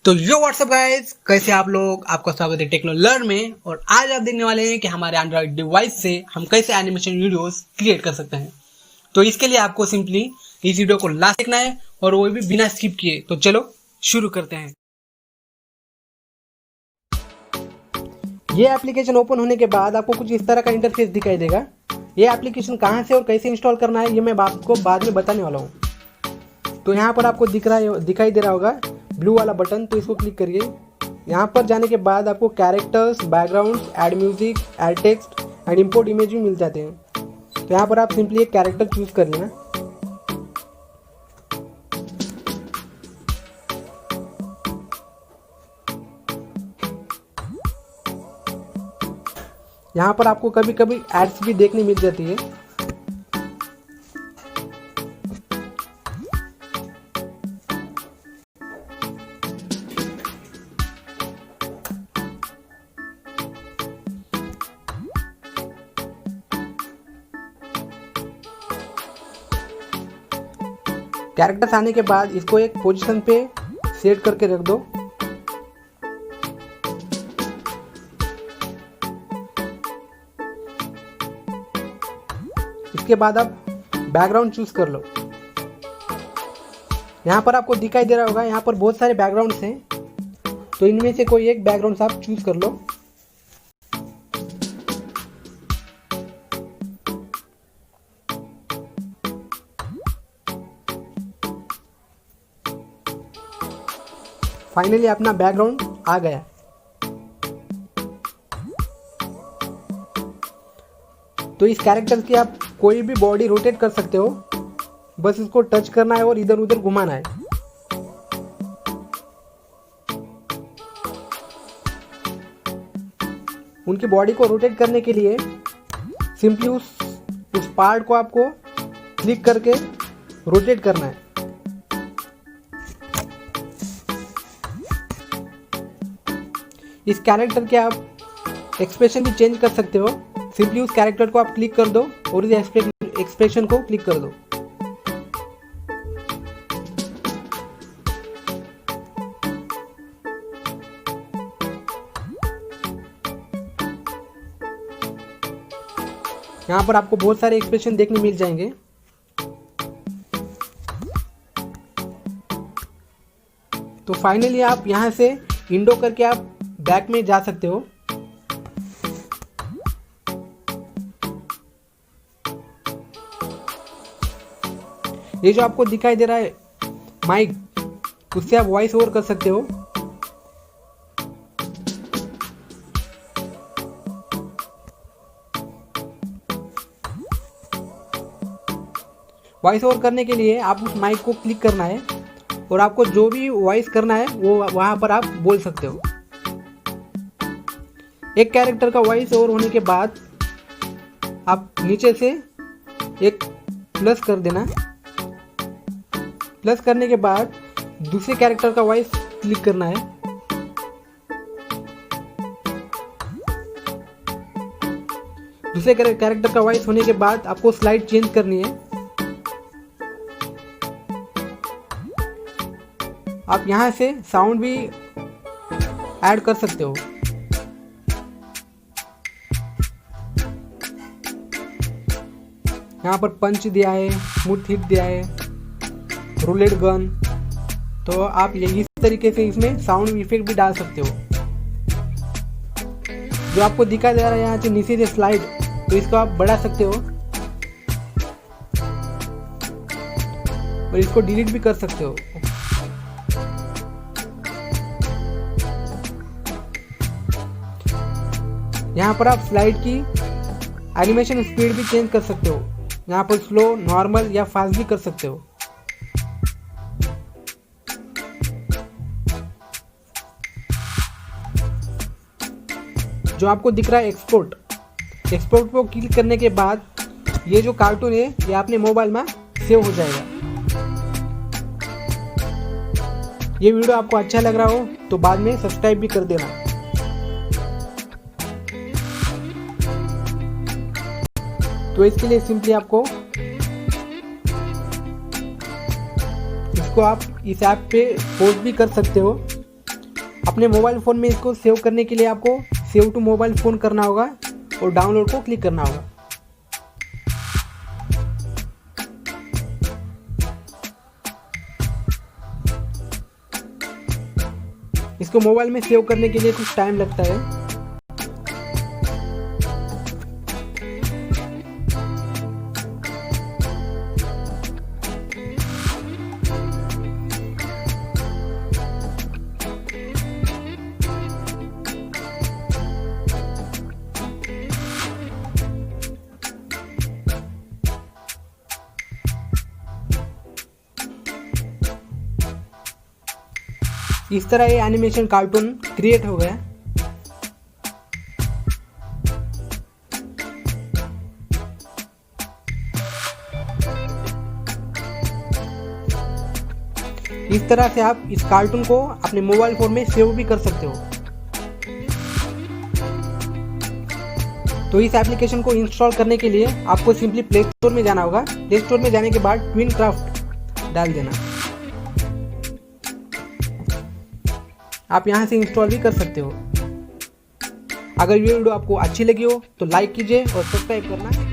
तो यो WhatsApp guys, कैसे आप लोग। आपका स्वागत है टेक्नो लर्न में। और आज आप देखने वाले हैं कि हमारे एंड्रॉइड डिवाइस से हम कैसे एनिमेशन वीडियोस क्रिएट कर सकते हैं। तो इसके लिए आपको सिंपली इस वीडियो को लास्ट देखना है और वो भी बिना स्किप किए। तो चलो शुरू करते हैं। ये एप्लीकेशन ओपन होने के बाद आपको कुछ इस तरह का इंटरफेस दिखाई देगा। ये एप्लीकेशन कहाँ से और कैसे इंस्टॉल करना है ये मैं आपको बाद में बताने वाला हूँ। तो यहाँ पर आपको दिखाई दे रहा होगा ब्लू वाला बटन, तो इसको क्लिक करिए। यहाँ पर जाने के बाद आपको characters, background, add music, add text and import image भी मिल जाते हैं। तो यहाँ पर आप सिंपली एक कैरेक्टर चूज कर लेना। यहाँ पर आपको कभी कभी एड्स भी देखने मिल जाती है। कैरेक्टर्स आने के बाद इसको एक पोजीशन पे सेट करके रख दो। इसके बाद आप बैकग्राउंड चूज कर लो। यहाँ पर आपको दिखाई दे रहा होगा, यहाँ पर बहुत सारे बैकग्राउंड्स हैं, तो इनमें से कोई एक बैकग्राउंड आप चूज कर लो। फाइनली अपना बैकग्राउंड आ गया। तो इस कैरेक्टर की आप कोई भी बॉडी रोटेट कर सकते हो, बस इसको टच करना है और इधर उधर घुमाना है। उनकी बॉडी को रोटेट करने के लिए सिंपली उस पार्ट को आपको क्लिक करके रोटेट करना है। इस कैरेक्टर के आप एक्सप्रेशन भी चेंज कर सकते हो। सिंपली उस कैरेक्टर को आप क्लिक कर दो और इस एक्सप्रेशन को क्लिक कर दो। यहाँ पर आपको बहुत सारे एक्सप्रेशन देखने मिल जाएंगे। तो फाइनली आप यहाँ से विंडो करके आप बैक में जा सकते हो। ये जो आपको दिखाई दे रहा है माइक, उससे आप वॉइस ओवर कर सकते हो। वॉइस ओवर करने के लिए आप उस माइक को क्लिक करना है और आपको जो भी वॉइस करना है वो वहां पर आप बोल सकते हो। एक कैरेक्टर का वॉइस ओवर होने के बाद आप नीचे से एक प्लस कर देना। प्लस करने के बाद दूसरे कैरेक्टर का वॉइस क्लिक करना है। दूसरे कैरेक्टर का वॉइस होने के बाद आपको स्लाइड चेंज करनी है। आप यहां से साउंड भी ऐड कर सकते हो। यहाँ पर पंच दिया है, स्मूथ हिट दिया है, रूलेट गन। तो आप इस तरीके से इसमें साउंड इफेक्ट भी डाल सकते हो। जो आपको दिखाई दे रहा है यहाँ से नीचे से स्लाइड, तो इसको आप बढ़ा सकते हो और इसको डिलीट भी कर सकते हो। यहाँ पर आप स्लाइड की एनिमेशन स्पीड भी चेंज कर सकते हो। यहाँ पर स्लो, नॉर्मल या फास्ट भी कर सकते हो। जो आपको दिख रहा है एक्सपोर्ट को क्लिक करने के बाद ये जो कार्टून है ये अपने मोबाइल में सेव हो जाएगा। ये वीडियो आपको अच्छा लग रहा हो तो बाद में सब्सक्राइब भी कर देना। तो इसके लिए सिंपली आपको इसको आप इस ऐप पे पोस्ट भी कर सकते हो। अपने मोबाइल फ़ोन में इसको सेव करने के लिए आपको सेव टू मोबाइल फ़ोन करना होगा और डाउनलोड को क्लिक करना होगा। इसको मोबाइल में सेव करने के लिए कुछ टाइम लगता है। इस तरह ये एनिमेशन कार्टून क्रिएट हो गया। इस तरह से आप इस कार्टून को अपने मोबाइल फोन में सेव भी कर सकते हो। तो इस एप्लीकेशन को इंस्टॉल करने के लिए आपको सिंपली प्ले स्टोर में जाना होगा। प्ले स्टोर में जाने के बाद ट्वीनक्राफ्ट डाल देना। आप यहाँ से इंस्टॉल भी कर सकते हो। अगर ये वीडियो आपको अच्छी लगी हो तो लाइक कीजिए और सब्सक्राइब करना